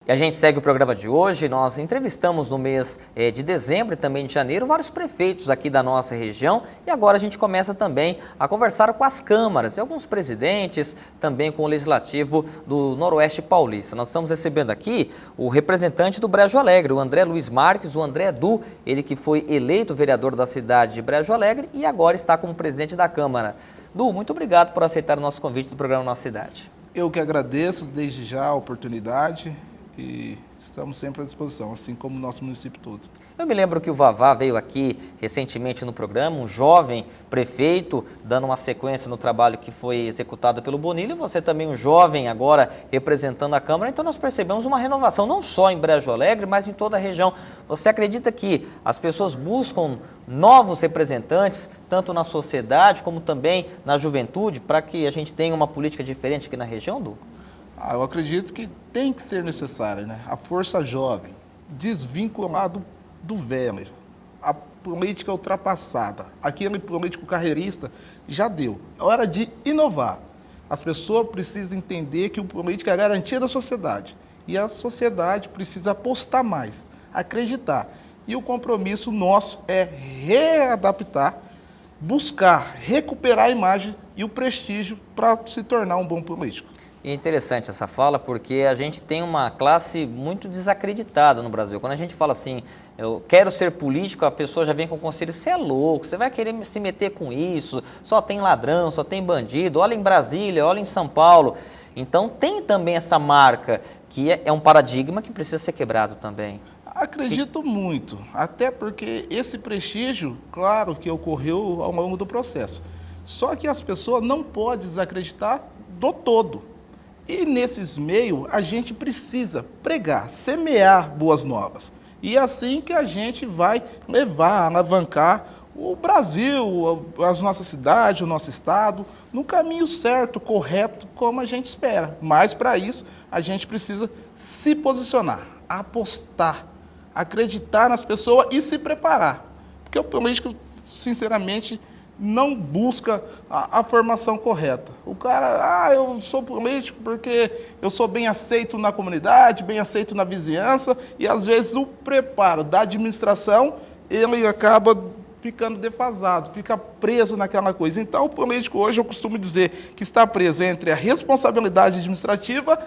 E a gente segue o programa de hoje. Nós entrevistamos no mês de dezembro e também de janeiro vários prefeitos aqui da nossa região e agora a gente começa também a conversar com as câmaras e alguns presidentes, também com o Legislativo do Noroeste Paulista. Nós estamos recebendo aqui o representante do Brejo Alegre, o André Luiz Marques, o André Du, ele que foi eleito vereador da cidade de Brejo Alegre e agora está como presidente da Câmara. Du, muito obrigado por aceitar o nosso convite do programa Nossa Cidade. Eu que agradeço desde já a oportunidade e estamos sempre à disposição, assim como o nosso município todo. Eu me lembro que o Vavá veio aqui recentemente no programa, um jovem prefeito, dando uma sequência no trabalho que foi executado pelo Bonilha, e você também um jovem agora representando a Câmara, então nós percebemos uma renovação não só em Brejo Alegre, mas em toda a região. Você acredita que as pessoas buscam novos representantes, tanto na sociedade como também na juventude, para que a gente tenha uma política diferente aqui na região, Du? Eu acredito que tem que ser necessária, né? A força jovem, desvinculado do velho, a política ultrapassada, aquele político carreirista já deu. É hora de inovar. As pessoas precisam entender que o político é a garantia da sociedade e a sociedade precisa apostar mais, acreditar. E o compromisso nosso é readaptar, buscar recuperar a imagem e o prestígio para se tornar um bom político. E é interessante essa fala porque a gente tem uma classe muito desacreditada no Brasil. Quando a gente fala assim, eu quero ser político, a pessoa já vem com o conselho, você é louco, você vai querer se meter com isso, só tem ladrão, só tem bandido, olha em Brasília, olha em São Paulo. Então tem também essa marca, que é um paradigma que precisa ser quebrado também. Acredito muito, até porque esse prestígio, claro que ocorreu ao longo do processo. Só que as pessoas não podem desacreditar do todo. E nesses meios, a gente precisa pregar, semear boas novas. E é assim que a gente vai levar, alavancar o Brasil, as nossas cidades, o nosso estado, no caminho certo, correto, como a gente espera. Mas, para isso, a gente precisa se posicionar, apostar, acreditar nas pessoas e se preparar. Porque o político, sinceramente, não busca a formação correta. O cara, eu sou político porque eu sou bem aceito na comunidade, bem aceito na vizinhança, e às vezes o preparo da administração, ele acaba ficando defasado, fica preso naquela coisa. Então o político hoje, eu costumo dizer que está preso entre a responsabilidade administrativa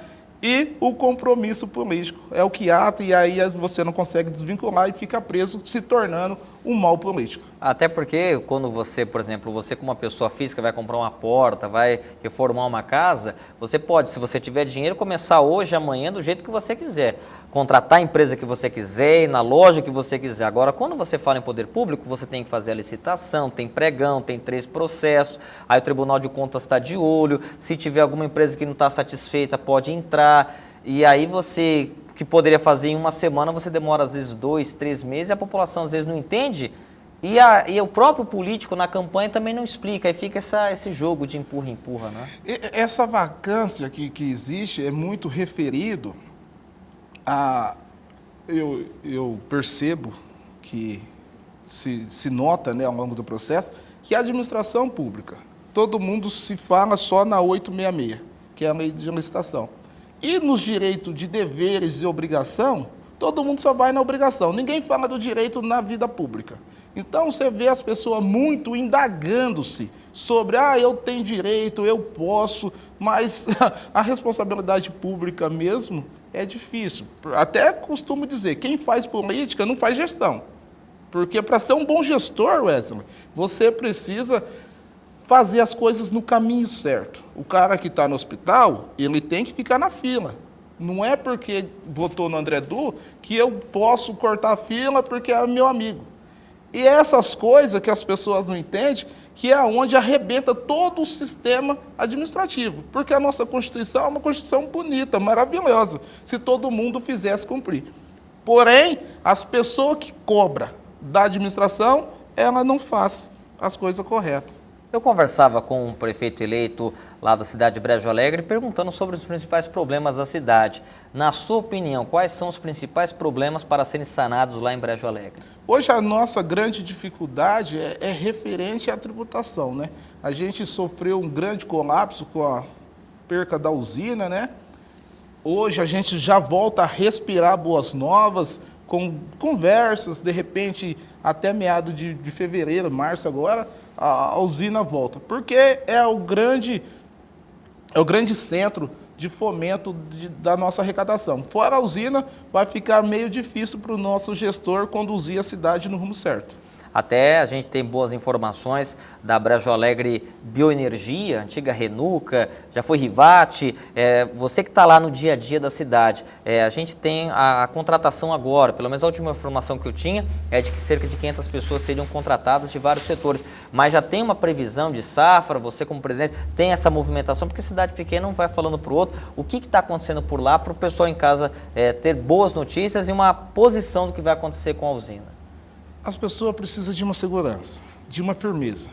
e o compromisso político. É o que ata e aí você não consegue desvincular e fica preso, se tornando um mau político. Até porque quando você, por exemplo, você como uma pessoa física vai comprar uma porta, vai reformar uma casa, você pode, se você tiver dinheiro, começar hoje, amanhã, do jeito que você quiser. Contratar a empresa que você quiser, ir na loja que você quiser. Agora, quando você fala em poder público, você tem que fazer a licitação, tem pregão, tem 3 processos, aí o Tribunal de Contas está de olho, se tiver alguma empresa que não está satisfeita, pode entrar, e aí você, que poderia fazer em uma semana, você demora às vezes 2, 3 meses, e a população às vezes não entende, e o próprio político na campanha também não explica, aí fica esse jogo de empurra-empurra, né? Essa vacância que existe é muito referido eu percebo que se nota, né, ao longo do processo, que a administração pública, todo mundo se fala só na 866, que é a lei de licitação. E nos direitos de deveres e obrigação, todo mundo só vai na obrigação. Ninguém fala do direito na vida pública. Então você vê as pessoas muito indagando-se sobre, eu tenho direito, eu posso, mas a responsabilidade pública mesmo é difícil. Até costumo dizer, quem faz política não faz gestão. Porque para ser um bom gestor, Wesley, você precisa fazer as coisas no caminho certo. O cara que está no hospital, ele tem que ficar na fila. Não é porque votou no André Du que eu posso cortar a fila porque é meu amigo. E essas coisas que as pessoas não entendem, que é onde arrebenta todo o sistema administrativo. Porque a nossa Constituição é uma Constituição bonita, maravilhosa, se todo mundo fizesse cumprir. Porém, as pessoas que cobram da administração, ela não faz as coisas corretas. Eu conversava com um prefeito eleito lá da cidade de Brejo Alegre, perguntando sobre os principais problemas da cidade. Na sua opinião, quais são os principais problemas para serem sanados lá em Brejo Alegre? Hoje a nossa grande dificuldade é referente à tributação, né? A gente sofreu um grande colapso com a perca da usina, né? Hoje a gente já volta a respirar boas novas, com conversas, de repente, até meado de fevereiro, março agora, a usina volta. Porque é o grande centro de fomento da nossa arrecadação. Fora a usina, vai ficar meio difícil para o nosso gestor conduzir a cidade no rumo certo. Até a gente tem boas informações da Brejo Alegre Bioenergia, antiga Renuca, já foi Rivate. Você que está lá no dia a dia da cidade, a gente tem a contratação agora, pelo menos a última informação que eu tinha é de que cerca de 500 pessoas seriam contratadas de vários setores. Mas já tem uma previsão de safra, você como presidente tem essa movimentação, porque cidade pequena um vai falando para o outro. O que está acontecendo por lá para o pessoal em casa ter boas notícias e uma posição do que vai acontecer com a usina? As pessoas precisam de uma segurança, de uma firmeza.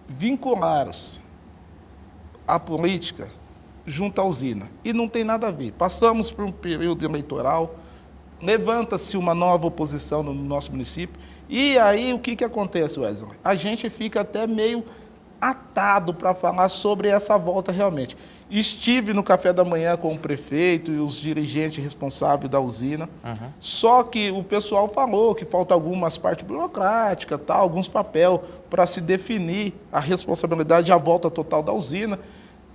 Vincularam-se à política junto à usina. E não tem nada a ver. Passamos por um período eleitoral, levanta-se uma nova oposição no nosso município. E aí o que acontece, Wesley? A gente fica até meio atado para falar sobre essa volta realmente. Estive no café da manhã com o prefeito e os dirigentes responsáveis da usina, só que o pessoal falou que falta algumas partes burocráticas, tal, alguns papéis para se definir a responsabilidade e a volta total da usina,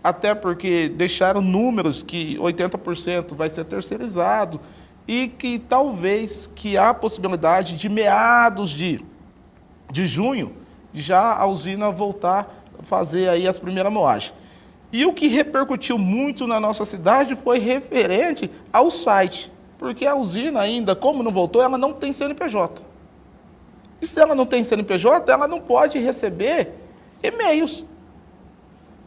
até porque deixaram números que 80% vai ser terceirizado e que talvez que há possibilidade de meados de junho já a usina voltar a fazer aí as primeiras moagens. E o que repercutiu muito na nossa cidade foi referente ao site, porque a usina ainda, como não voltou, ela não tem CNPJ. E se ela não tem CNPJ, ela não pode receber e-mails.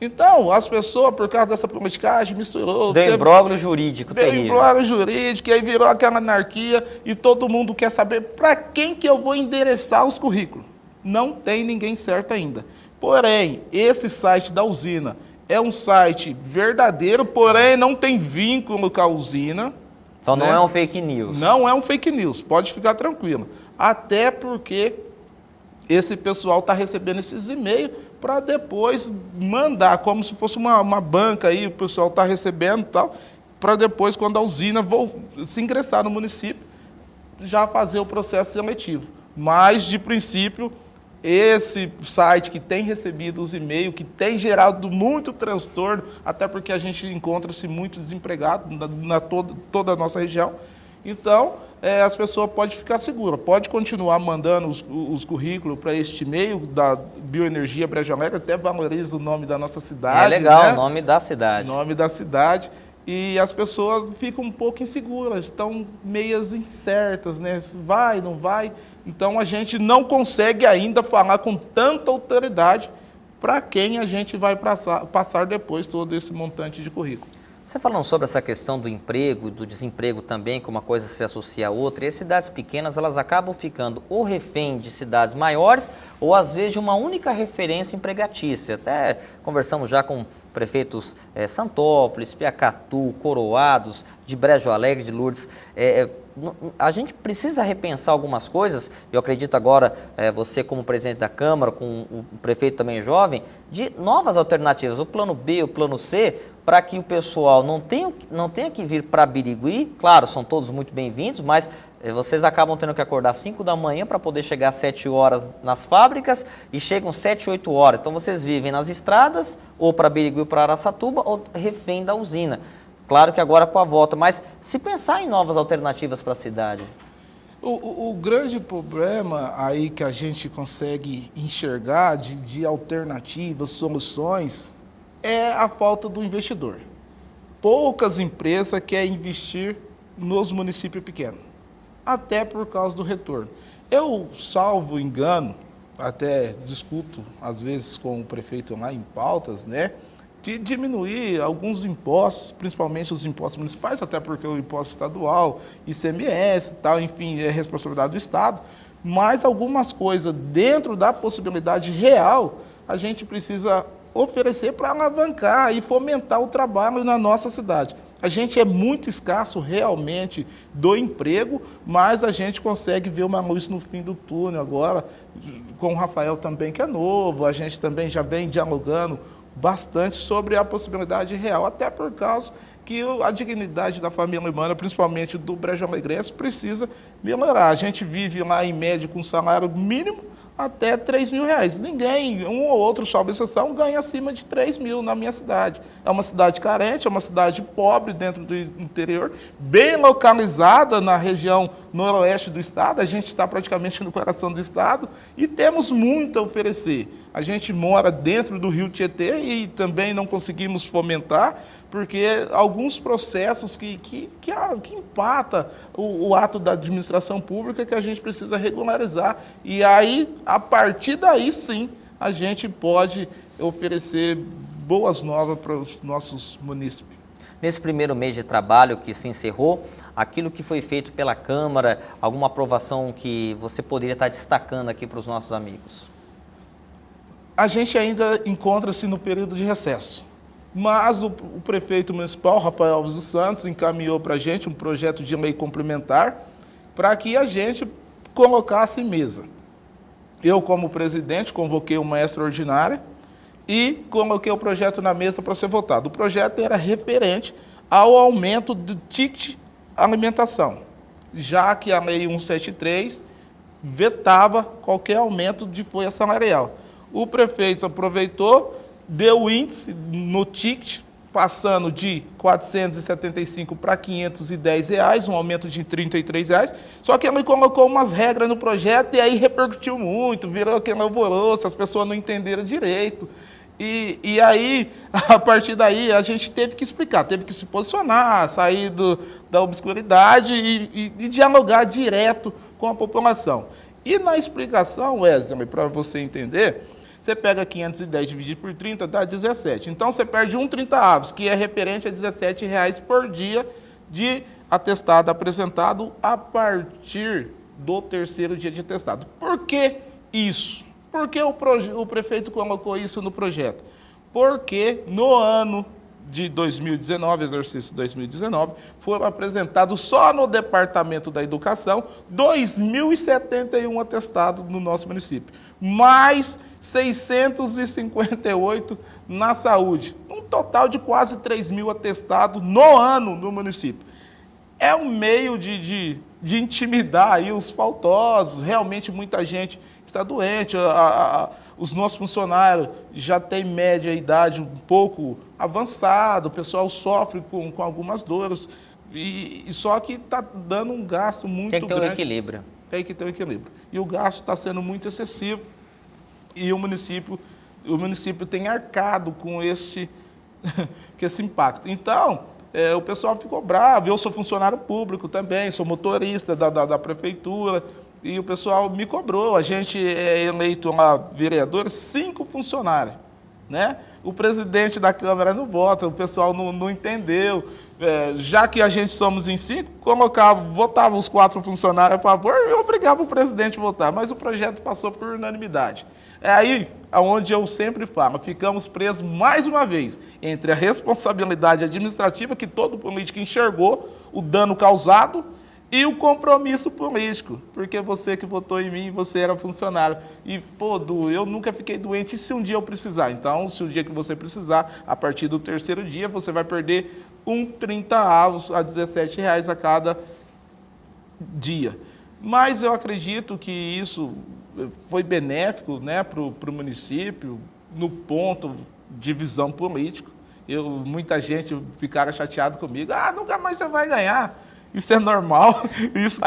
Então, as pessoas, por causa dessa politicagem, misturou... Deu imbróglio jurídico, terrível. Deu imbróglio jurídico, e aí virou aquela anarquia, e todo mundo quer saber para quem que eu vou endereçar os currículos. Não tem ninguém certo ainda. Porém, esse site da usina é um site verdadeiro, porém não tem vínculo com a usina. Então não é um fake news. Não é um fake news, pode ficar tranquilo. Até porque esse pessoal está recebendo esses e-mails para depois mandar, como se fosse uma banca aí, o pessoal está recebendo e tal, para depois, quando a usina se ingressar no município, já fazer o processo seletivo. Mas, de princípio, esse site que tem recebido os e-mails, que tem gerado muito transtorno, até porque a gente encontra-se muito desempregado toda a nossa região. Então, as pessoas podem ficar seguras, pode continuar mandando os currículos para este e-mail da Bioenergia Brejo Alegre, até valoriza o nome da nossa cidade. É legal, né? O nome da cidade. Nome da cidade. E as pessoas ficam um pouco inseguras, estão meias incertas, né? Vai, não vai. Então a gente não consegue ainda falar com tanta autoridade para quem a gente vai passar depois todo esse montante de currículo. Você falando sobre essa questão do emprego, do desemprego também, que uma coisa se associa a outra, e as cidades pequenas elas acabam ficando ou refém de cidades maiores ou às vezes de uma única referência empregatícia. Até conversamos já com prefeitos Santópolis, Piacatu, Coroados, de Brejo Alegre, de Lourdes. A gente precisa repensar algumas coisas, eu acredito agora, você como presidente da Câmara, com o prefeito também jovem, de novas alternativas, o plano B, o plano C, para que o pessoal não tenha que vir para Birigui. Claro, são todos muito bem-vindos, mas vocês acabam tendo que acordar às 5 da manhã para poder chegar às 7 horas nas fábricas e chegam 7, 8 horas. Então vocês vivem nas estradas, ou para Birigui ou para Araçatuba, ou refém da usina. Claro que agora com a volta, mas se pensar em novas alternativas para a cidade. O grande problema aí que a gente consegue enxergar de alternativas, soluções, é a falta do investidor. Poucas empresas querem investir nos municípios pequenos, até por causa do retorno. Eu, salvo engano, até discuto às vezes com o prefeito lá em pautas, né, de diminuir alguns impostos, principalmente os impostos municipais, até porque o imposto estadual, ICMS, tal, enfim, é responsabilidade do Estado, mas algumas coisas dentro da possibilidade real, a gente precisa oferecer para alavancar e fomentar o trabalho na nossa cidade. A gente é muito escasso realmente do emprego, mas a gente consegue ver uma luz no fim do túnel agora, com o Rafael também, que é novo, a gente também já vem dialogando bastante sobre a possibilidade real, até por causa que a dignidade da família humana, principalmente do Brejo Alegrense, precisa melhorar. A gente vive lá, em média, com salário mínimo até R$ 3.000. Ninguém, um ou outro, salvo exceção, ganha acima de 3 mil na minha cidade. É uma cidade carente, é uma cidade pobre dentro do interior, bem localizada na região noroeste do estado. A gente está praticamente no coração do estado e temos muito a oferecer. A gente mora dentro do Rio Tietê e também não conseguimos fomentar, porque alguns processos que empatam o ato da administração pública que a gente precisa regularizar. E aí, a partir daí, sim, a gente pode oferecer boas novas para os nossos munícipes. Nesse primeiro mês de trabalho que se encerrou, aquilo que foi feito pela Câmara, alguma aprovação que você poderia estar destacando aqui para os nossos amigos? A gente ainda encontra-se no período de recesso. Mas o prefeito municipal, Rafael Alves dos Santos, encaminhou para a gente um projeto de lei complementar para que a gente colocasse em mesa. Eu, como presidente, convoquei uma extraordinária e coloquei o projeto na mesa para ser votado. O projeto era referente ao aumento do ticket alimentação, já que a Lei 173 vetava qualquer aumento de folha salarial. O prefeito aproveitou, deu o índice no ticket, passando de R$ 475 para R$ 510, um aumento de R$ 33. Só que ele colocou umas regras no projeto e aí repercutiu muito, virou aquele alvoroço, as pessoas não entenderam direito. E aí, a partir daí, a gente teve que explicar, teve que se posicionar, sair da obscuridade e dialogar direto com a população. E na explicação, Wesley, para você entender, você pega 510 dividido por 30, dá 17. Então, você perde 1,30, que é referente a R$ 17,00 por dia de atestado apresentado a partir do terceiro dia de atestado. Por que isso? Por que o prefeito colocou isso no projeto? Porque no ano de 2019, exercício 2019, foram apresentados só no Departamento da Educação 2.071 atestados no nosso município, mais 658 na saúde, um total de quase 3.000 atestados no ano no município. É um meio de intimidar aí os faltosos, realmente muita gente está doente, os nossos funcionários já têm média idade um pouco avançada, o pessoal sofre com algumas dores, e só que está dando um gasto muito grande. Tem que ter um equilíbrio. Tem que ter um equilíbrio. E o gasto está sendo muito excessivo, e o município tem arcado com esse impacto. Então, o pessoal ficou bravo, eu sou funcionário público também, sou motorista da prefeitura, e o pessoal me cobrou. A gente é eleito lá, vereadores, 5 funcionários, né? O presidente da Câmara não vota, o pessoal não entendeu. Já que a gente somos em 5, votavam os 4 funcionários a favor e obrigava o presidente a votar, mas o projeto passou por unanimidade. É aí onde eu sempre falo, ficamos presos mais uma vez entre a responsabilidade administrativa, que todo político enxergou o dano causado, e o compromisso político, porque você que votou em mim, você era funcionário. E, eu nunca fiquei doente, e se um dia eu precisar? Então, se o dia que você precisar, a partir do terceiro dia, você vai perder 1,30 a R$ 17,00 a cada dia. Mas eu acredito que isso foi benéfico, né, para o município, no ponto de visão político. Muita gente ficara chateado comigo, nunca mais você vai ganhar. Isso é normal, isso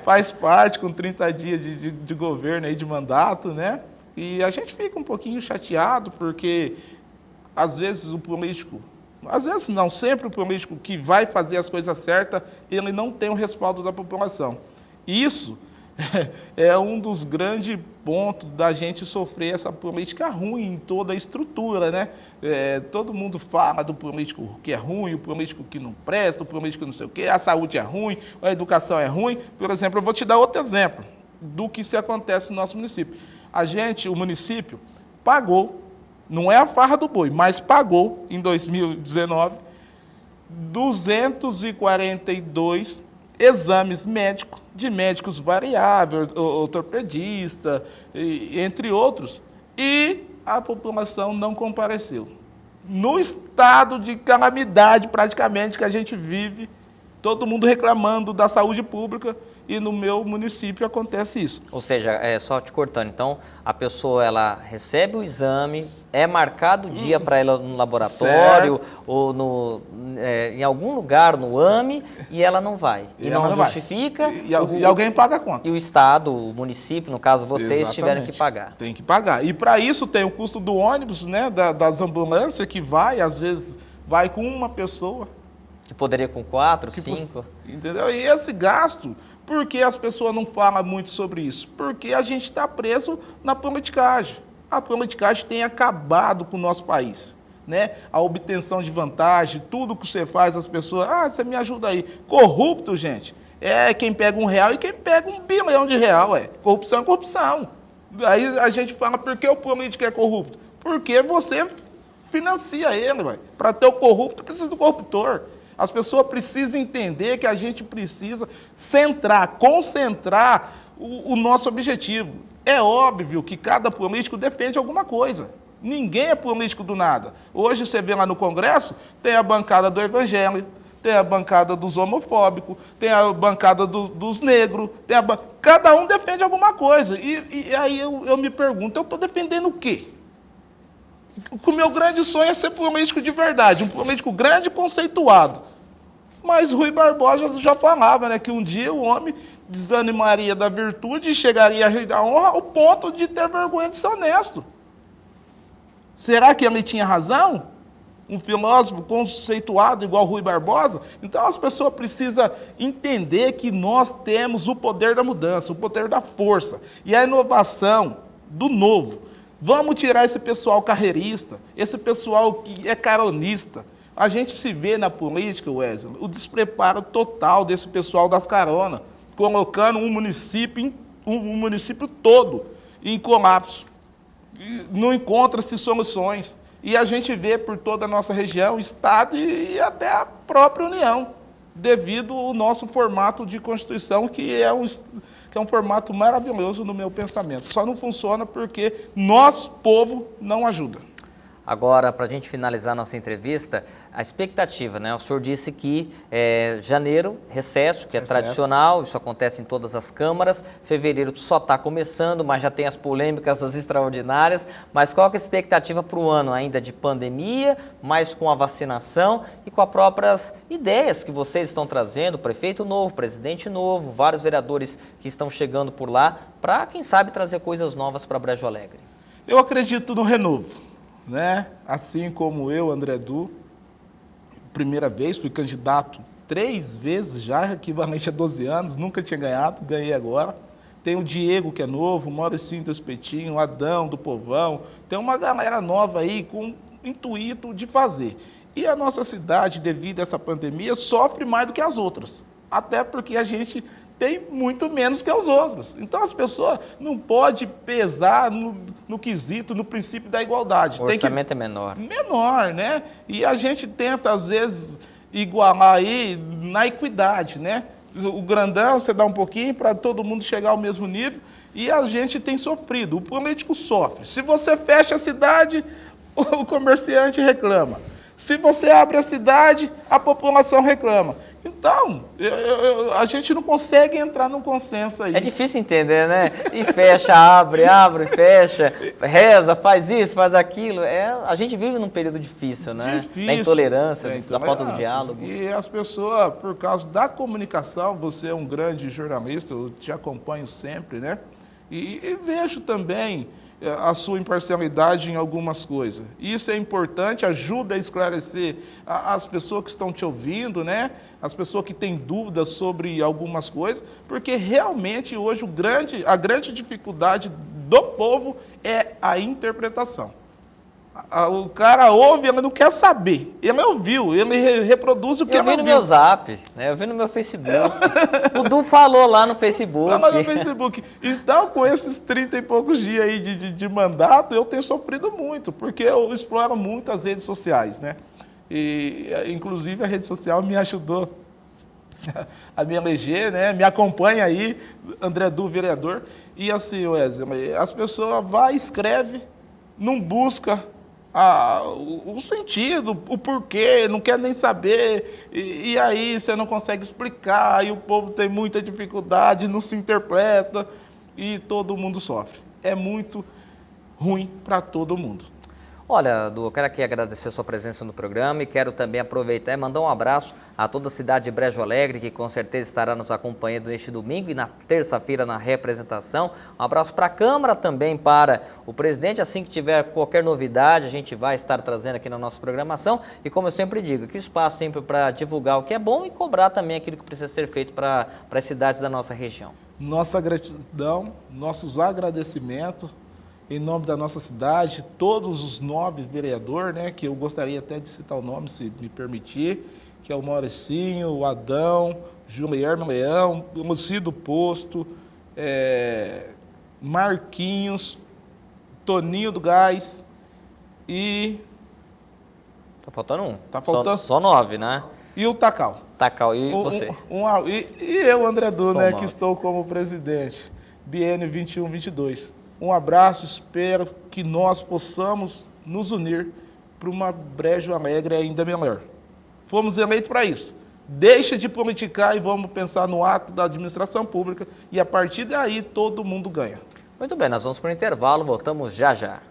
faz parte com 30 dias de governo, aí, de mandato, né? E a gente fica um pouquinho chateado, porque às vezes o político, às vezes não, sempre o político que vai fazer as coisas certas, ele não tem o respaldo da população. Isso é um dos grandes pontos da gente sofrer essa política ruim em toda a estrutura, né? Todo mundo fala do político que é ruim, o político que não presta, o político não sei o quê, a saúde é ruim, a educação é ruim. Por exemplo, eu vou te dar outro exemplo do que se acontece no nosso município. O município, pagou, não é a farra do boi, mas pagou, em 2019, 242 exames médicos, de médicos variáveis, ortopedista, entre outros, e a população não compareceu. no estado de calamidade praticamente que a gente vive, todo mundo reclamando da saúde pública, e no meu município acontece isso. Ou seja, só te cortando, então a pessoa ela recebe o exame, é marcado o dia para ela no laboratório ou em algum lugar no AME e ela não vai. E ela não vai. justifica. E alguém paga a conta. E o Estado, o município, no caso vocês, tiveram que pagar. Tem que pagar. E para isso tem o custo do ônibus, né, das ambulâncias que vai, às vezes vai com uma pessoa. Que poderia com 4, 5. Entendeu? E esse gasto, por que as pessoas não falam muito sobre isso? Porque a gente está preso na politicagem. A politicagem tem acabado com o nosso país. Né? A obtenção de vantagem, tudo que você faz, as pessoas, você me ajuda aí. Corrupto, gente, é quem pega R$1 e quem pega R$1 bilhão. Corrupção é corrupção. Aí a gente fala, por que o político é corrupto? Porque você financia ele, para ter o corrupto, precisa do corruptor. As pessoas precisam entender que a gente precisa concentrar o nosso objetivo. É óbvio que cada político defende alguma coisa. Ninguém é político do nada. Hoje você vê lá no Congresso, tem a bancada do Evangelho, tem a bancada dos homofóbicos, tem a bancada dos negros, cada um defende alguma coisa. E aí eu me pergunto, eu estou defendendo o quê? O meu grande sonho é ser político de verdade, um político grande e conceituado. Mas Rui Barbosa já falava, né, que um dia o homem desanimaria da virtude e chegaria a rir da honra ao ponto de ter vergonha de ser honesto. Será que ele tinha razão? Um filósofo conceituado igual Rui Barbosa? Então as pessoas precisam entender que nós temos o poder da mudança, o poder da força e a inovação do novo. Vamos tirar esse pessoal carreirista, esse pessoal que é caronista. A gente se vê na política, Wesley, o despreparo total desse pessoal das caronas, colocando um município todo em colapso. Não encontra-se soluções. E a gente vê por toda a nossa região, estado e até a própria União, devido ao nosso formato de Constituição, que é um formato maravilhoso no meu pensamento. Só não funciona porque nós, povo, não ajuda. Agora, para a gente finalizar nossa entrevista, a expectativa, né? O senhor disse que janeiro, recesso, que é tradicional, isso acontece em todas as câmaras, fevereiro só está começando, mas já tem as polêmicas das extraordinárias, mas qual que é a expectativa para o ano ainda de pandemia, mais com a vacinação e com as próprias ideias que vocês estão trazendo, prefeito novo, presidente novo, vários vereadores que estão chegando por lá, para, quem sabe, trazer coisas novas para Brejo Alegre? Eu acredito no renovo. Né? Assim como eu, André Du, primeira vez, fui candidato 3 vezes já, equivalente a 12 anos, nunca tinha ganhado, ganhei agora. Tem o Diego, que é novo, o Mauricinho do Espetinho, o Adão do Povão, tem uma galera nova aí com intuito de fazer. E a nossa cidade, devido a essa pandemia, sofre mais do que as outras, até porque a gente tem muito menos que os outros. Então as pessoas não podem pesar no quesito, no princípio da igualdade. O orçamento é menor. Menor, né? E a gente tenta, às vezes, igualar aí na equidade, né? O grandão, você dá um pouquinho para todo mundo chegar ao mesmo nível, e a gente tem sofrido, o político sofre. Se você fecha a cidade, o comerciante reclama. Se você abre a cidade, a população reclama. Então, a gente não consegue entrar num consenso aí. É difícil entender, né? E fecha, abre, fecha, reza, faz isso, faz aquilo. A gente vive num período difícil, né? Difícil. Da intolerância, da falta do diálogo. E as pessoas, por causa da comunicação, você é um grande jornalista, eu te acompanho sempre, né? E vejo também a sua imparcialidade em algumas coisas. Isso é importante, ajuda a esclarecer as pessoas que estão te ouvindo, né? As pessoas que têm dúvidas sobre algumas coisas, porque realmente hoje a grande dificuldade do povo é a interpretação. O cara ouve, ele não quer saber. Ele ouviu, ele reproduz o que ele ouviu. Eu vi no meu Zap, né? Eu vi no meu Facebook. O Du falou lá no Facebook. Falou no Facebook. Então, com esses 30 e poucos dias aí de mandato, eu tenho sofrido muito, porque eu exploro muito as redes sociais, né? E, inclusive, a rede social me ajudou a me eleger, né? Me acompanha aí, André Du, vereador. E assim, Wesley, as pessoas vão, escreve, não busca o sentido, o porquê, não quer nem saber, e aí você não consegue explicar, e o povo tem muita dificuldade, não se interpreta, e todo mundo sofre. É muito ruim para todo mundo. Olha, Du, eu quero aqui agradecer a sua presença no programa e quero também aproveitar e mandar um abraço a toda a cidade de Brejo Alegre, que com certeza estará nos acompanhando neste domingo e na terça-feira na representação. Um abraço para a Câmara, também para o presidente. Assim que tiver qualquer novidade, a gente vai estar trazendo aqui na nossa programação. E como eu sempre digo, que o espaço sempre para divulgar o que é bom e cobrar também aquilo que precisa ser feito para as cidades da nossa região. Nossa gratidão, nossos agradecimentos, em nome da nossa cidade, todos os nobres vereadores, né, que eu gostaria até de citar o nome, se me permitir, que é o Mauricinho, o Adão, Guilherme Leão, o Lucido Posto, Marquinhos, Toninho do Gás e... Tá faltando um. Tá faltando? Só 9, né? E o Tacal. Tacal, e você? E eu, André Du, né, 9. que estou como presidente, biênio 21-22. Um abraço, espero que nós possamos nos unir para uma Brejo Alegre ainda melhor. Fomos eleitos para isso. Deixa de politicar e vamos pensar no ato da administração pública e a partir daí todo mundo ganha. Muito bem, nós vamos para o intervalo, voltamos já já.